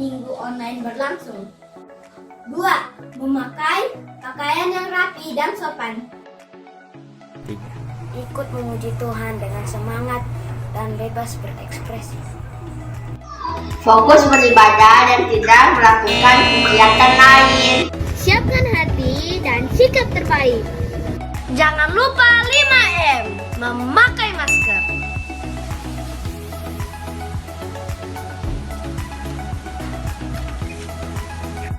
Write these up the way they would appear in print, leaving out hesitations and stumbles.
minggu online berlangsung. 2. Memakai pakaian yang rapi dan sopan. Ikut memuji Tuhan dengan semangat dan bebas berekspresi. Fokus beribadah dan tidak melakukan kegiatan lain. Siapkan hati dan sikap terbaik. Jangan lupa 5M, memakai masker.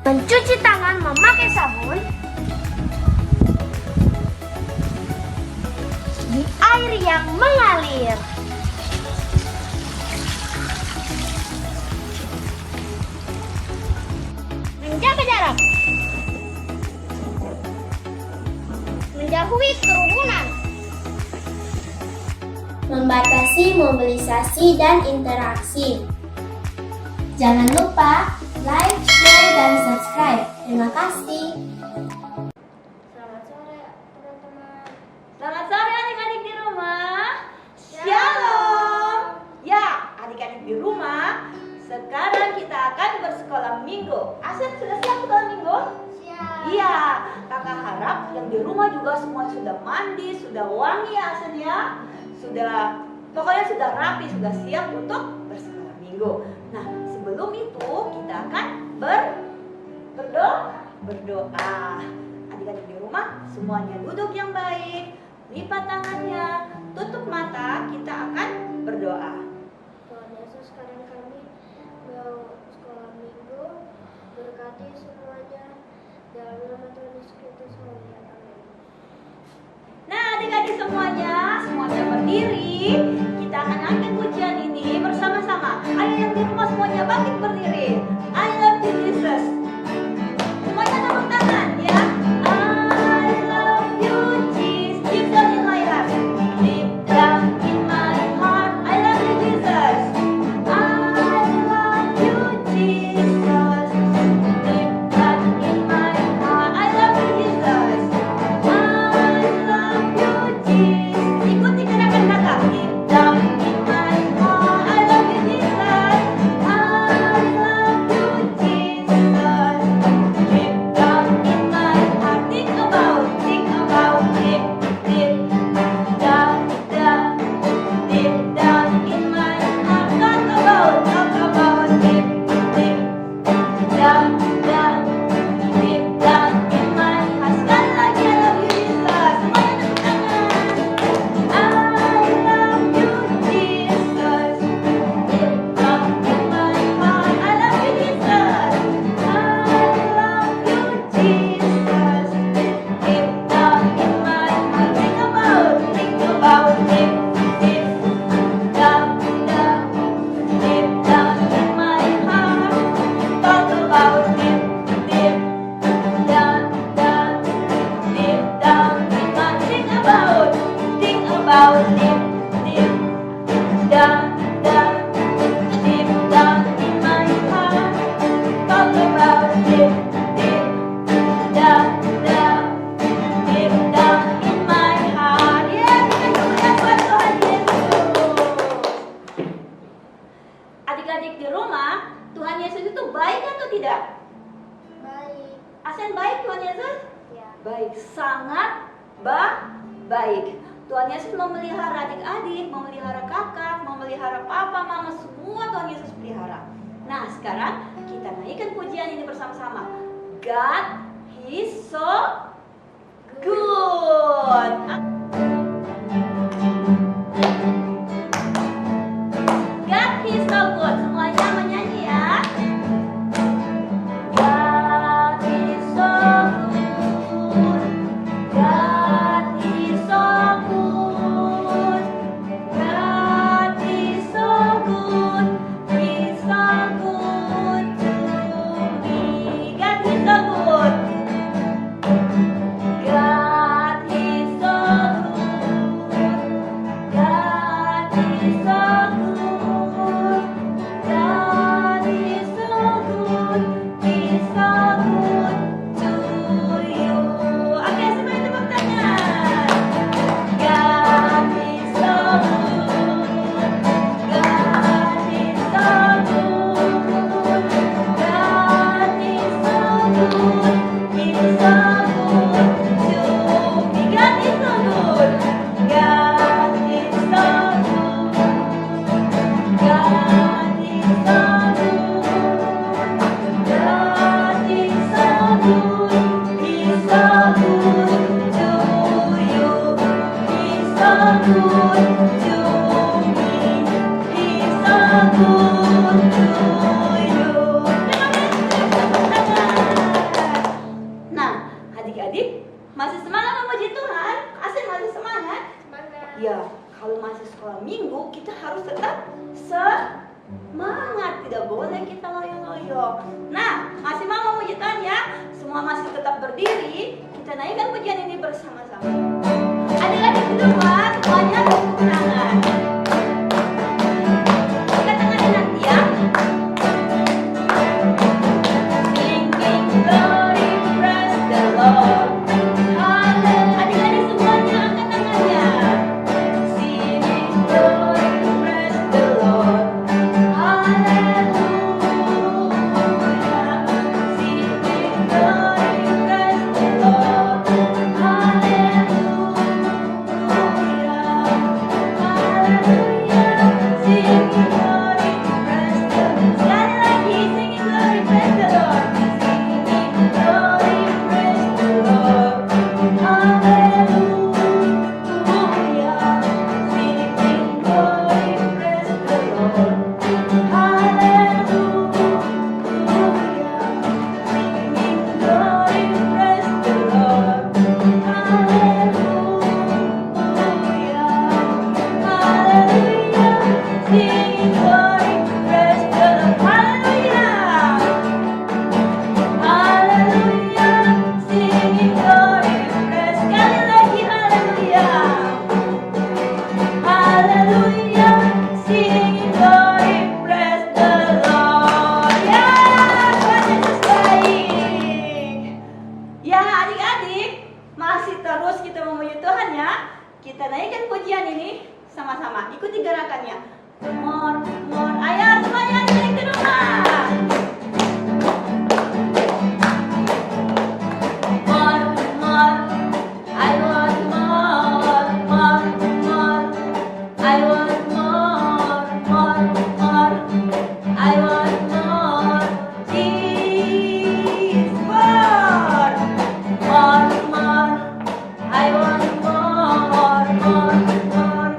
Mencuci tangan memakai sabun di air yang mengalir. Menjaga jarak. Menjauhi kerumunan. Membatasi mobilisasi dan interaksi. Jangan lupa like, share, dan subscribe. Terima kasih. Selamat sore teman-teman. Selamat sore adik-adik di rumah. Shalom. Ya, adik-adik di rumah, sekarang kita akan bersekolah minggu. Asen sudah siap sekolah minggu? Siap. Iya, kakak harap yang di rumah juga semua sudah mandi, sudah wangi ya Asen ya. Pokoknya sudah rapi, sudah siap untuk bersekolah minggu. Nah, sebelum itu kita akan berdoa. Adik-adik di rumah semuanya duduk yang baik, lipat tangannya, tutup mata, kita akan berdoa. Tuhan Yesus, sekarang kami mau sekolah minggu, berkati semuanya dalam nama Tuhan Yesus Kristus. Amin. Nah, adik-adik semuanya berdiri. Kita akan angkat pujian ini bersama-sama. Ayo yang di rumah semuanya bangkit berdiri. I love you Jesus. Semuanya tepuk tangan ya. I love you Jesus. Deep down in my heart. Deep down in my heart. I love you Jesus. I love you Jesus. Deep down in my heart. I love you Jesus. I love you Jesus. Ikuti gerakan kakak. Deep down in my heart. I love you Jesus. I love you Jesus. Deep down in my heart. Think about deep down, deep down in my heart. Talk about deep down, deep down in my heart. Sekali lagi I love you Jesus. Semuanya tepuk tangan. I love you Jesus. Deep down in my heart. I love you Jesus. I love you Jesus. Deep down in my heart. Think about deep down, deep down in my heart. Talk about deep down, deep down in my. Think about deep down, deep down in my heart. Talk about deep down, deep down in my heart. Yeah, kita kemuliaan buat Tuhan Yesus. Adik-adik di rumah, Tuhan Yesus itu baik atau tidak? Baik. Asen baik Tuhan Yesus? Ya. Baik, sangat baik. Tuhan Yesus memelihara adik-adik, memelihara kakak, memelihara papa, mama, semua Tuhan Yesus pelihara. Nah, sekarang kita naikkan pujian ini bersama-sama. God, He's so good. God, He's so good. Semuanya menyanyi ya. God is so good. God is so good. God is so good. He's so good to me. God is so good. God is so Nah, adik-adik masih semangat memuji Tuhan? Asik masih semangat? Semangat. Ya, kalau masih sekolah minggu kita harus tetap semangat, tidak boleh kita loyo-loyo. Nah, masih mau memuji Tuhan ya? Semua masih tetap berdiri, kita naikkan pujian ini bersama-sama. Adik-adik di rumah, semuanya tepuk tangan. Angkat tangannya nanti ya. Singing glory, praise the Lord. Adik-adik semuanya angkat tangannya. Singing glory, praise the Lord. Hallelujah. Singing glory, praise the Lord. Hallelujah. Kita naikkan pujian ini sama-sama. Ikuti gerakannya. More, more. Ayo semuanya naik ke rumah. More, more. I want more, more, more. I want more, more, more. I want more. Jesus, more, more, more. I want more, more, more.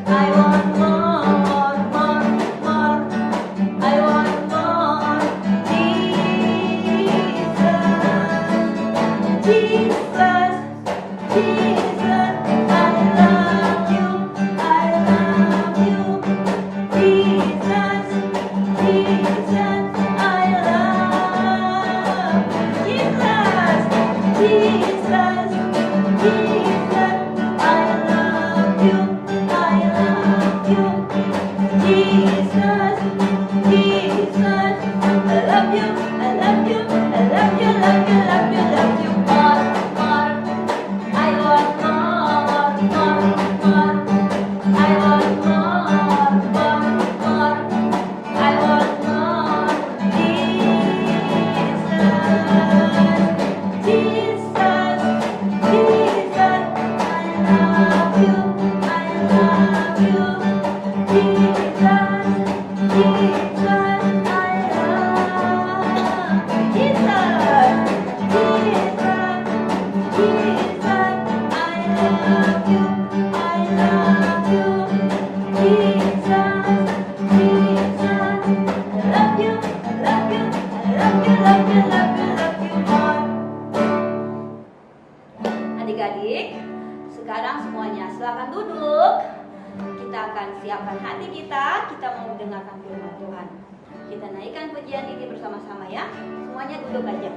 I want more, more, more. I want more. Jesus, Jesus, Jesus. I love you, I love you. Jesus, Jesus, I love Jesus, Jesus, Jesus. I love you, I love you. Jesus, Jesus, I love you, I love you, I love you, love you, love you, love you. More, more. I want more, more, more. I want more, more, more. I want more. Jesus, Jesus, Jesus. I love you, I love you. Jesus, Jesus, I love. Jesus, Jesus, Jesus, I love you, I love you. Jesus, Jesus, I love you, I love you, I love you, love you, love you, love you more. Adik-adik, sekarang semuanya silakan duduk. Kita akan siapkan hati kita mau mendengarkan firman Tuhan. Kita naikkan pujian ini bersama-sama ya. Semuanya duduk aja.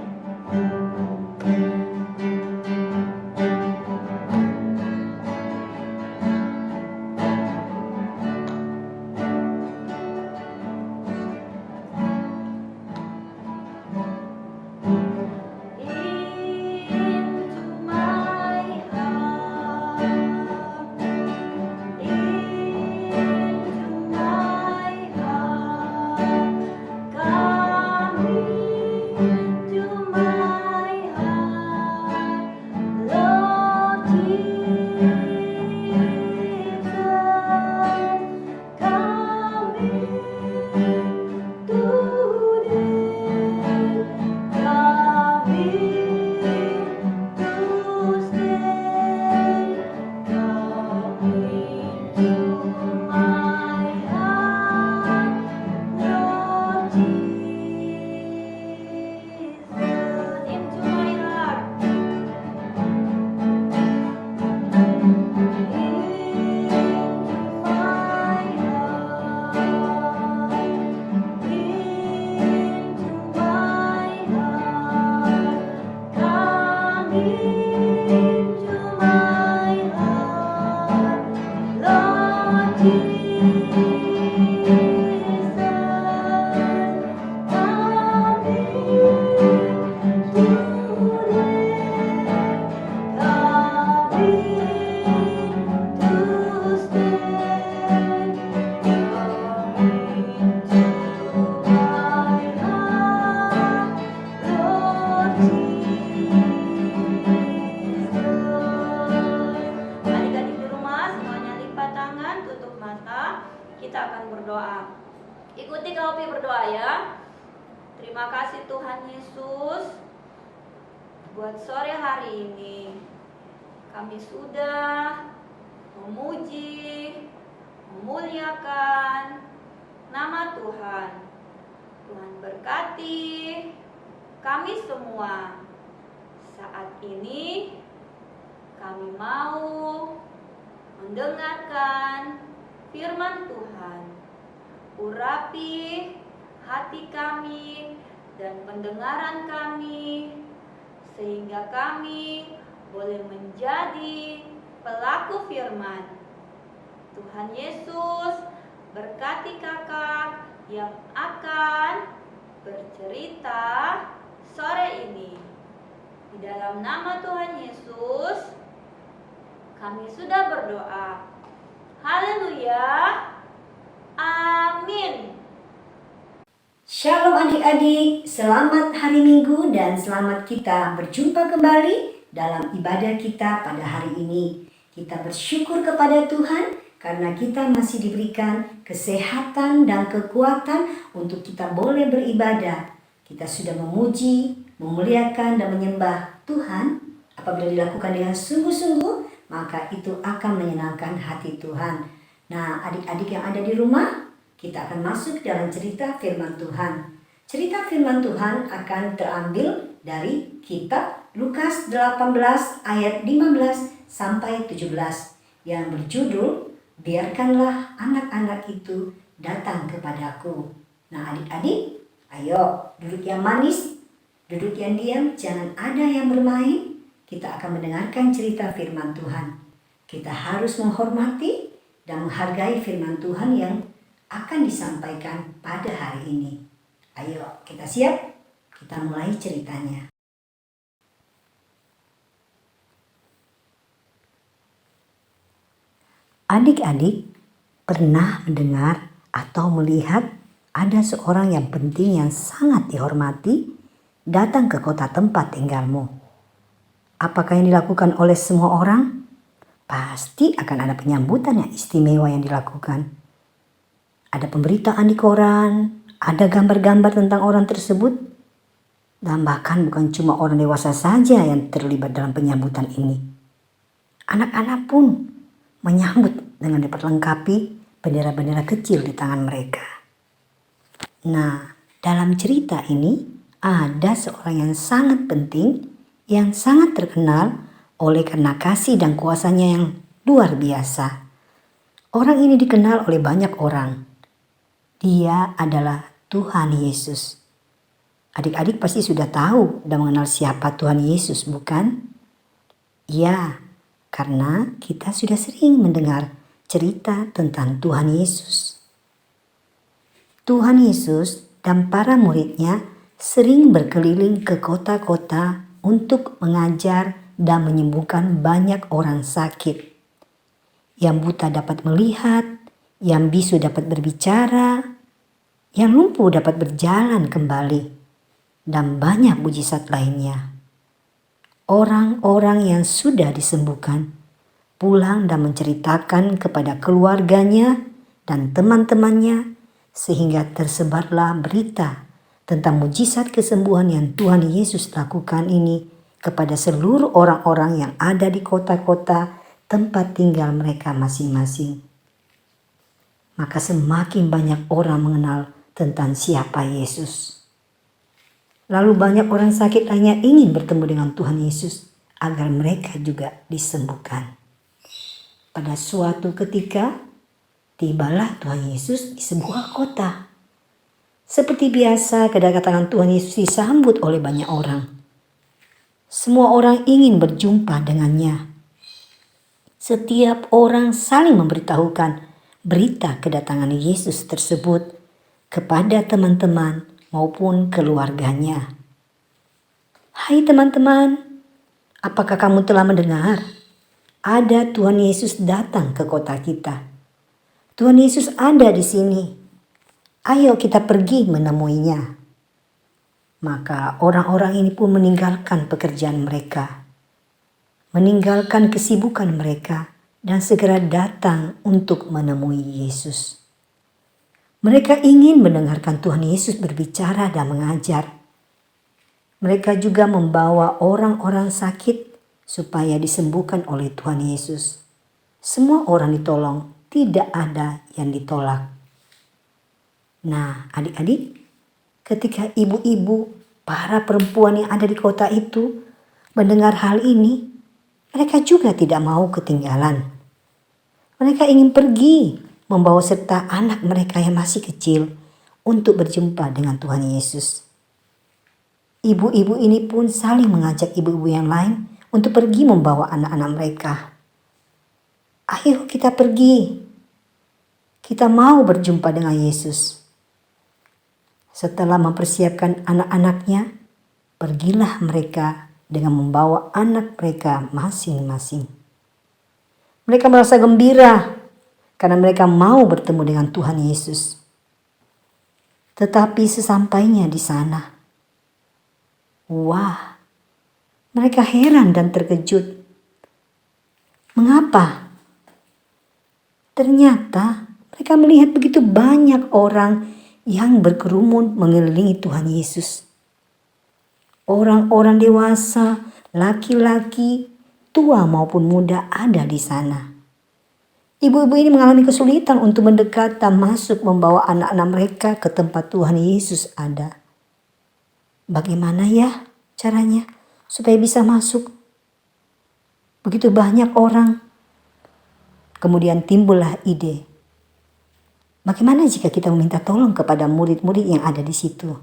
Into my heart, into my heart, come into my heart. kita akan berdoa. Ikuti Kak Opi berdoa ya. Terima kasih Tuhan Yesus buat sore hari ini. Kami sudah memuji, memuliakan nama Tuhan. Tuhan berkati kami semua. Saat ini kami mau mendengarkan firman Tuhan. Urapi hati kami dan pendengaran kami, sehingga kami boleh menjadi pelaku firman. Tuhan Yesus berkati kakak yang akan bercerita sore ini. Di dalam nama Tuhan Yesus kami sudah berdoa. Haleluya. Amin. Shalom adik-adik, selamat hari Minggu dan selamat kita berjumpa kembali dalam ibadah kita pada hari ini. Kita bersyukur kepada Tuhan karena kita masih diberikan kesehatan dan kekuatan untuk kita boleh beribadah. Kita sudah memuji, memuliakan dan menyembah Tuhan. Apabila dilakukan dengan sungguh-sungguh, maka itu akan menyenangkan hati Tuhan. Nah, adik-adik yang ada di rumah, kita akan masuk dalam cerita firman Tuhan. Cerita firman Tuhan akan terambil dari kitab Lukas 18 ayat 15 sampai 17 yang berjudul Biarkanlah anak-anak itu datang kepadaku. Nah, adik-adik, ayo duduk yang manis, duduk yang diam, jangan ada yang bermain. Kita akan mendengarkan cerita firman Tuhan. Kita harus menghormati dan menghargai firman Tuhan yang akan disampaikan pada hari ini. Ayo, kita siap? Kita mulai ceritanya. Adik-adik pernah mendengar atau melihat ada seorang yang penting yang sangat dihormati datang ke kota tempat tinggalmu. Apakah yang dilakukan oleh semua orang? Pasti akan ada penyambutan yang istimewa yang dilakukan. Ada pemberitaan di koran, ada gambar-gambar tentang orang tersebut, dan bahkan bukan cuma orang dewasa saja yang terlibat dalam penyambutan ini. Anak-anak pun menyambut dengan diperlengkapi bendera-bendera kecil di tangan mereka. Nah, dalam cerita ini ada seorang yang sangat penting, yang sangat terkenal oleh karena kasih dan kuasanya yang luar biasa. Orang ini dikenal oleh banyak orang. Dia adalah Tuhan Yesus. Adik-adik pasti sudah tahu dan mengenal siapa Tuhan Yesus, bukan? Ya, karena kita sudah sering mendengar cerita tentang Tuhan Yesus. Tuhan Yesus dan para muridnya sering berkeliling ke kota-kota untuk mengajar dan menyembuhkan banyak orang sakit. Yang buta dapat melihat, yang bisu dapat berbicara, yang lumpuh dapat berjalan kembali, dan banyak mujizat lainnya. Orang-orang yang sudah disembuhkan pulang dan menceritakan kepada keluarganya dan teman-temannya, sehingga tersebarlah berita tentang mujizat kesembuhan yang Tuhan Yesus lakukan ini kepada seluruh orang-orang yang ada di kota-kota tempat tinggal mereka masing-masing. Maka semakin banyak orang mengenal tentang siapa Yesus. Lalu banyak orang sakit lainnya ingin bertemu dengan Tuhan Yesus agar mereka juga disembuhkan. Pada suatu ketika, tibalah Tuhan Yesus di sebuah kota. Seperti biasa, kedatangan Tuhan Yesus disambut oleh banyak orang. Semua orang ingin berjumpa dengannya. Setiap orang saling memberitahukan berita kedatangan Yesus tersebut kepada teman-teman maupun keluarganya. Hai teman-teman, apakah kamu telah mendengar? Ada Tuhan Yesus datang ke kota kita. Tuhan Yesus ada di sini. Ayo kita pergi menemuinya. Maka orang-orang ini pun meninggalkan pekerjaan mereka, meninggalkan kesibukan mereka, dan segera datang untuk menemui Yesus. Mereka ingin mendengarkan Tuhan Yesus berbicara dan mengajar. Mereka juga membawa orang-orang sakit supaya disembuhkan oleh Tuhan Yesus. Semua orang ditolong, tidak ada yang ditolak. Nah, adik-adik, ketika ibu-ibu, para perempuan yang ada di kota itu mendengar hal ini, mereka juga tidak mau ketinggalan. Mereka ingin pergi membawa serta anak mereka yang masih kecil untuk berjumpa dengan Tuhan Yesus. Ibu-ibu ini pun saling mengajak ibu-ibu yang lain untuk pergi membawa anak-anak mereka. Ayo kita pergi. Kita mau berjumpa dengan Yesus. Setelah mempersiapkan anak-anaknya, pergilah mereka dengan membawa anak mereka masing-masing. Mereka merasa gembira karena mereka mau bertemu dengan Tuhan Yesus. Tetapi sesampainya di sana, wah, mereka heran dan terkejut. Mengapa? Ternyata mereka melihat begitu banyak orang yang berkerumun mengelilingi Tuhan Yesus. Orang-orang dewasa, laki-laki, tua maupun muda ada di sana. Ibu-ibu ini mengalami kesulitan untuk mendekat dan masuk membawa anak-anak mereka ke tempat Tuhan Yesus ada. Bagaimana ya caranya supaya bisa masuk? Begitu banyak orang. Kemudian timbullah ide. Bagaimana jika kita meminta tolong kepada murid-murid yang ada di situ?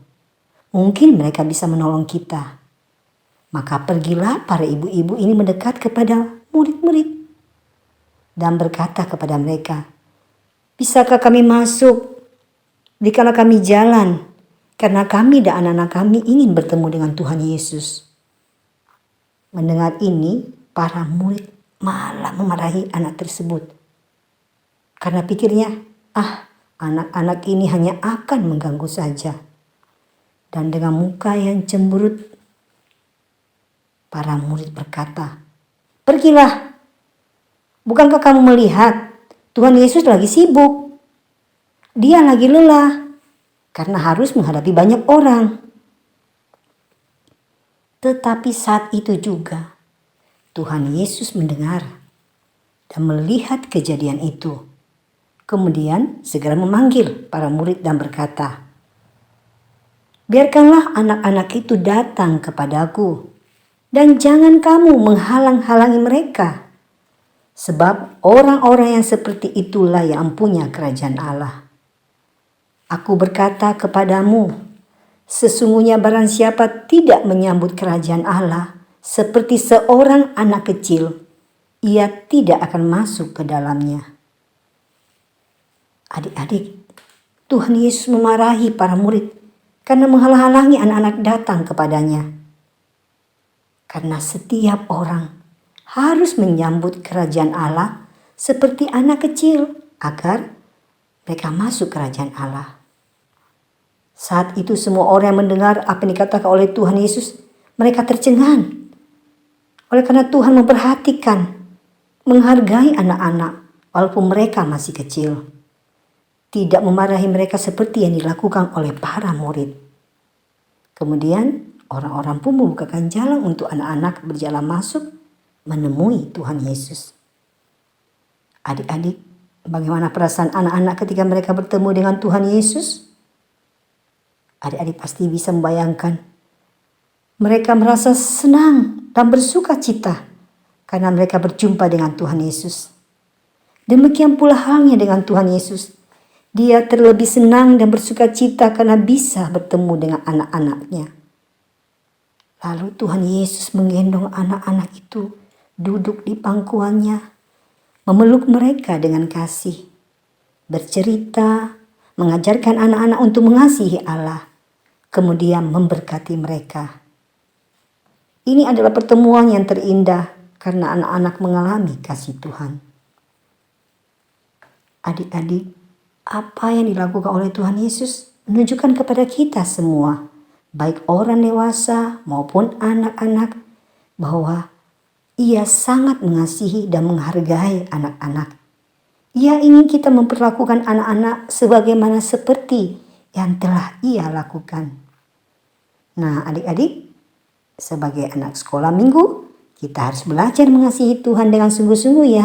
Mungkin mereka bisa menolong kita. Maka pergilah para ibu-ibu ini mendekat kepada murid-murid dan berkata kepada mereka, "Bisakah kami masuk dikala kami jalan? Karena kami dan anak-anak kami ingin bertemu dengan Tuhan Yesus." Mendengar ini, para murid malah memarahi anak tersebut. Karena pikirnya, anak-anak ini hanya akan mengganggu saja. Dan dengan muka yang cemberut, para murid berkata, "Pergilah. Bukankah kamu melihat Tuhan Yesus lagi sibuk? Dia lagi lelah karena harus menghadapi banyak orang." Tetapi saat itu juga Tuhan Yesus mendengar dan melihat kejadian itu. Kemudian segera memanggil para murid dan berkata, "Biarkanlah anak-anak itu datang kepadaku dan jangan kamu menghalang-halangi mereka. Sebab orang-orang yang seperti itulah yang punya kerajaan Allah. Aku berkata kepadamu, sesungguhnya barang siapa tidak menyambut kerajaan Allah seperti seorang anak kecil, ia tidak akan masuk ke dalamnya." Adik-adik, Tuhan Yesus memarahi para murid karena menghalang-halangi anak-anak datang kepadanya. Karena setiap orang harus menyambut kerajaan Allah seperti anak kecil agar mereka masuk kerajaan Allah. Saat itu semua orang yang mendengar apa yang dikatakan oleh Tuhan Yesus, mereka tercengang. Oleh karena Tuhan memperhatikan, menghargai anak-anak walaupun mereka masih kecil. Tidak memarahi mereka seperti yang dilakukan oleh para murid. Kemudian orang-orang pun membukakan jalan untuk anak-anak berjalan masuk menemui Tuhan Yesus. Adik-adik, bagaimana perasaan anak-anak ketika mereka bertemu dengan Tuhan Yesus? Adik-adik pasti bisa membayangkan. Mereka merasa senang dan bersuka cita karena mereka berjumpa dengan Tuhan Yesus. Demikian pula halnya dengan Tuhan Yesus. Dia terlebih senang dan bersuka cita karena bisa bertemu dengan anak-anaknya. Lalu Tuhan Yesus menggendong anak-anak itu duduk di pangkuannya, memeluk mereka dengan kasih, bercerita, mengajarkan anak-anak untuk mengasihi Allah, kemudian memberkati mereka. Ini adalah pertemuan yang terindah karena anak-anak mengalami kasih Tuhan. Adik-adik, apa yang dilakukan oleh Tuhan Yesus menunjukkan kepada kita semua, baik orang dewasa maupun anak-anak, bahwa Ia sangat mengasihi dan menghargai anak-anak. Ia ingin kita memperlakukan anak-anak sebagaimana seperti yang telah Ia lakukan. Nah, adik-adik, sebagai anak sekolah minggu, kita harus belajar mengasihi Tuhan dengan sungguh-sungguh ya.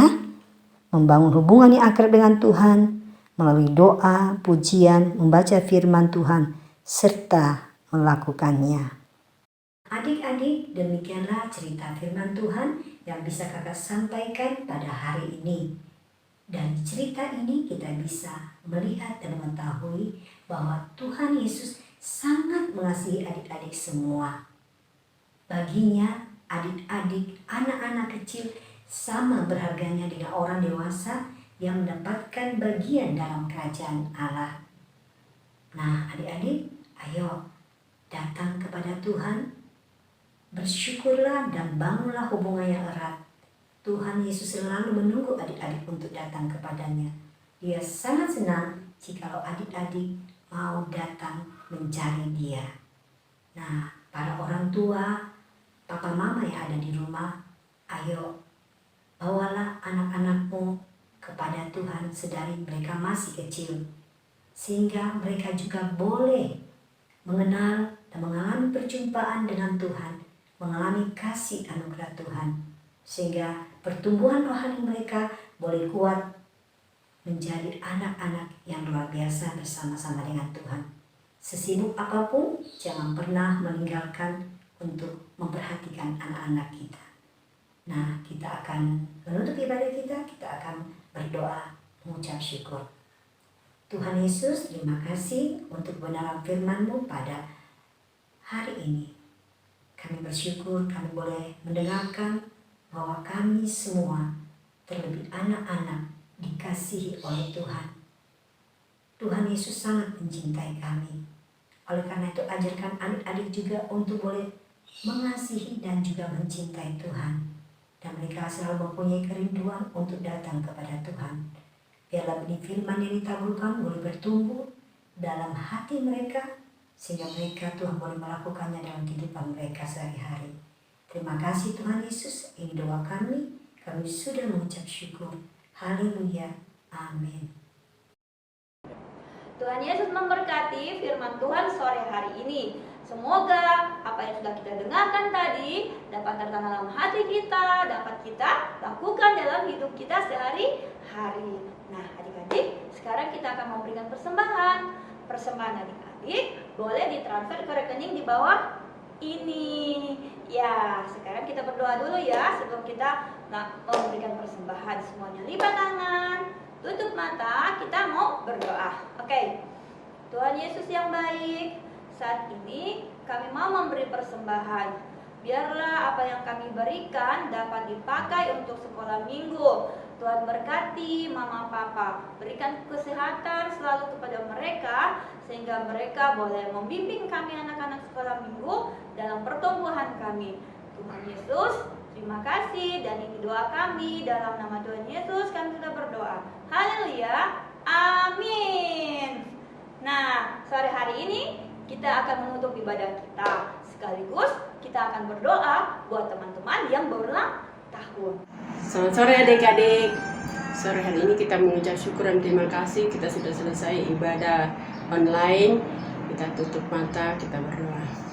Membangun hubungan yang akrab dengan Tuhan melalui doa, pujian, membaca firman Tuhan, serta melakukannya. Adik-adik, demikianlah cerita firman Tuhan yang bisa kakak sampaikan pada hari ini. Dan cerita ini kita bisa melihat dan mengetahui bahwa Tuhan Yesus sangat mengasihi adik-adik semua. Baginya, adik-adik, anak-anak kecil sama berharganya dengan orang dewasa yang mendapatkan bagian dalam kerajaan Allah. Nah, adik-adik, ayo datang kepada Tuhan, bersyukurlah dan bangunlah hubungan yang erat. Tuhan Yesus selalu menunggu adik-adik untuk datang kepadanya. Dia sangat senang jikalau adik-adik mau datang mencari Dia. Nah, para orang tua, papa mama yang ada di rumah, ayo bawalah anak-anakmu kepada Tuhan sedari mereka masih kecil, sehingga mereka juga boleh mengenal dan mengalami perjumpaan dengan Tuhan, mengalami kasih anugerah Tuhan, sehingga pertumbuhan rohani mereka boleh kuat menjadi anak-anak yang luar biasa bersama-sama dengan Tuhan. Sesibuk apapun, jangan pernah meninggalkan untuk memperhatikan anak-anak kita. Nah, kita akan menutup ibadah kita akan berdoa mengucap syukur. Tuhan Yesus, terima kasih untuk kebenaran firman-Mu pada hari ini. Kami bersyukur kami boleh mendengarkan bahwa kami semua, terlebih anak-anak, dikasihi oleh Tuhan. Tuhan Yesus sangat mencintai kami. Oleh karena itu, ajarkan adik-adik juga untuk boleh mengasihi dan juga mencintai Tuhan. Dan mereka selalu mempunyai kerinduan untuk datang kepada Tuhan. Biarlah benih firman yang ditaburkan boleh bertumbuh dalam hati mereka, sehingga mereka Tuhan boleh melakukannya dalam kehidupan mereka sehari-hari. Terima kasih Tuhan Yesus, ini doa kami sudah mengucap syukur. Haleluya, amin. Tuhan Yesus memberkati firman Tuhan sore hari ini. Semoga apa yang sudah kita dengarkan tadi dapat tertanam dalam hati kita, dapat kita lakukan dalam hidup kita sehari-hari. Nah, adik-adik, sekarang kita akan memberikan persembahan. Persembahan adik-adik boleh ditransfer ke rekening di bawah ini. Ya, sekarang kita berdoa dulu ya sebelum kita memberikan persembahan. Semuanya lipat tangan, tutup mata, kita mau berdoa. Oke. Tuhan Yesus yang baik, saat ini kami mau memberi persembahan. Biarlah apa yang kami berikan dapat dipakai untuk sekolah minggu. Tuhan berkati mama papa, berikan kesehatan selalu kepada mereka, sehingga mereka boleh membimbing kami anak-anak sekolah minggu dalam pertumbuhan kami. Tuhan Yesus, terima kasih, dan ini doa kami dalam nama Tuhan Yesus kami sudah berdoa. Haleluya, amin. Nah, sore hari ini kita akan menutup ibadah kita. Sekaligus kita akan berdoa buat teman-teman yang berulang tahun. Selamat sore adik-adik. Sore hari ini kita mengucap syukur dan terima kasih kita sudah selesai ibadah online. Kita tutup mata, kita berdoa.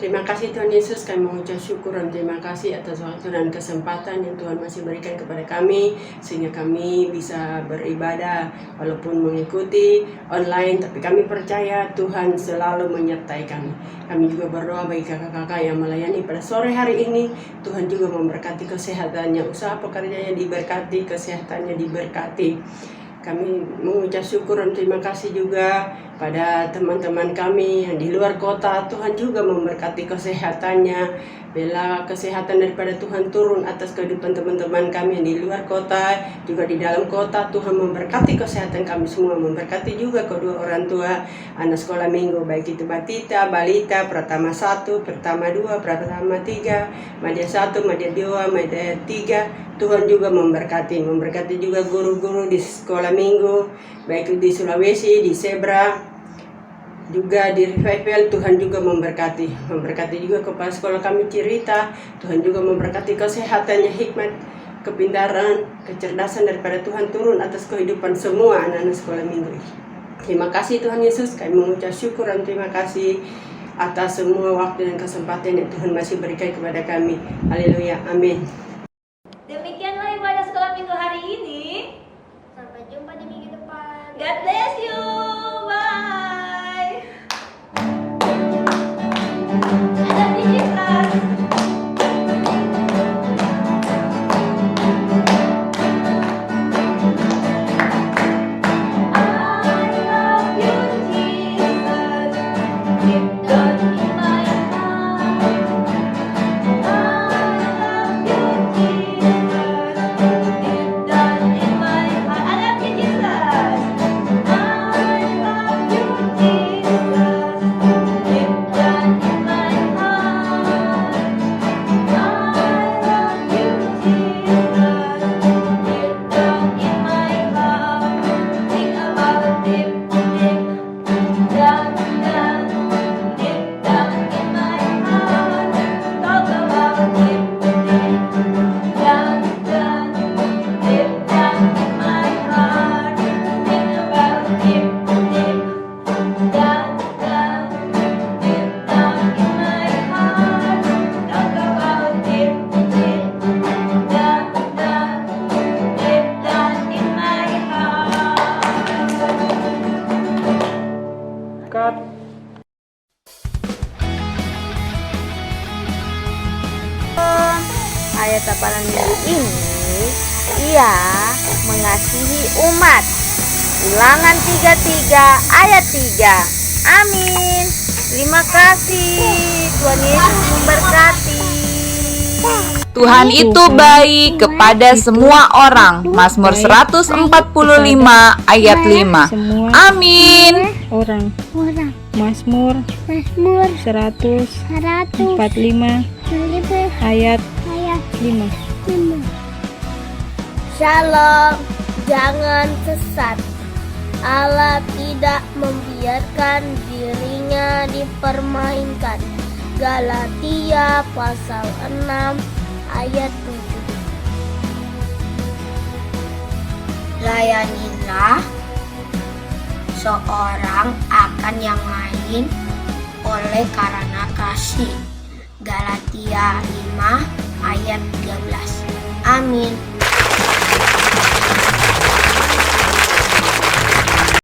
Terima kasih Tuhan Yesus, kami mengucap syukur dan terima kasih atas waktu dan kesempatan yang Tuhan masih berikan kepada kami, sehingga kami bisa beribadah walaupun mengikuti online, tapi kami percaya Tuhan selalu menyertai kami. Kami juga berdoa bagi kakak-kakak yang melayani pada sore hari ini. Tuhan juga memberkati kesehatannya, usaha pekerjaannya diberkati, kesehatannya diberkati. Kami mengucap syukur dan terima kasih juga pada teman-teman kami yang di luar kota. Tuhan juga memberkati kesehatannya. Bila kesehatan daripada Tuhan turun atas kehidupan teman-teman kami yang di luar kota, juga di dalam kota. Tuhan memberkati kesehatan kami semua. Memberkati juga kedua orang tua anak sekolah minggu, baik itu Batita, Balita, Pratama 1, Pratama 2, Pratama 3, Madya 1, Madya 2, Madya 3. Tuhan juga memberkati juga guru-guru di sekolah minggu, baik di Sulawesi, di Zebra, juga di Revival. Tuhan juga memberkati juga kepala sekolah kami Cirita. Tuhan juga memberkati kesehatannya, hikmat kepintaran, kecerdasan daripada Tuhan turun atas kehidupan semua anak-anak sekolah minggu ini. Terima kasih Tuhan Yesus, kami mengucap syukur dan terima kasih atas semua waktu dan kesempatan yang Tuhan masih berikan kepada kami. Haleluya, amin. Demikianlah ibadah sekolah minggu hari ini. Sampai jumpa di minggu depan. God bless you. Bye. Ada di Jesus. Ayat hafalan minggu ini, ia mengasihi umat. Ulangan 33 ayat 3. Amin. Terima kasih. Tuhan Yesus memberkati. Tuhan itu baik kepada semua orang. Mazmur 145 ayat 5. Amin. Orang. Mazmur 145 ayat 5. Shalom, jangan sesat. Allah tidak membiarkan dirinya dipermainkan. Galatia pasal 6 ayat 7. Layanilah seorang akan yang lain oleh karena kasih. Galatia 5 ayat 13. Amin.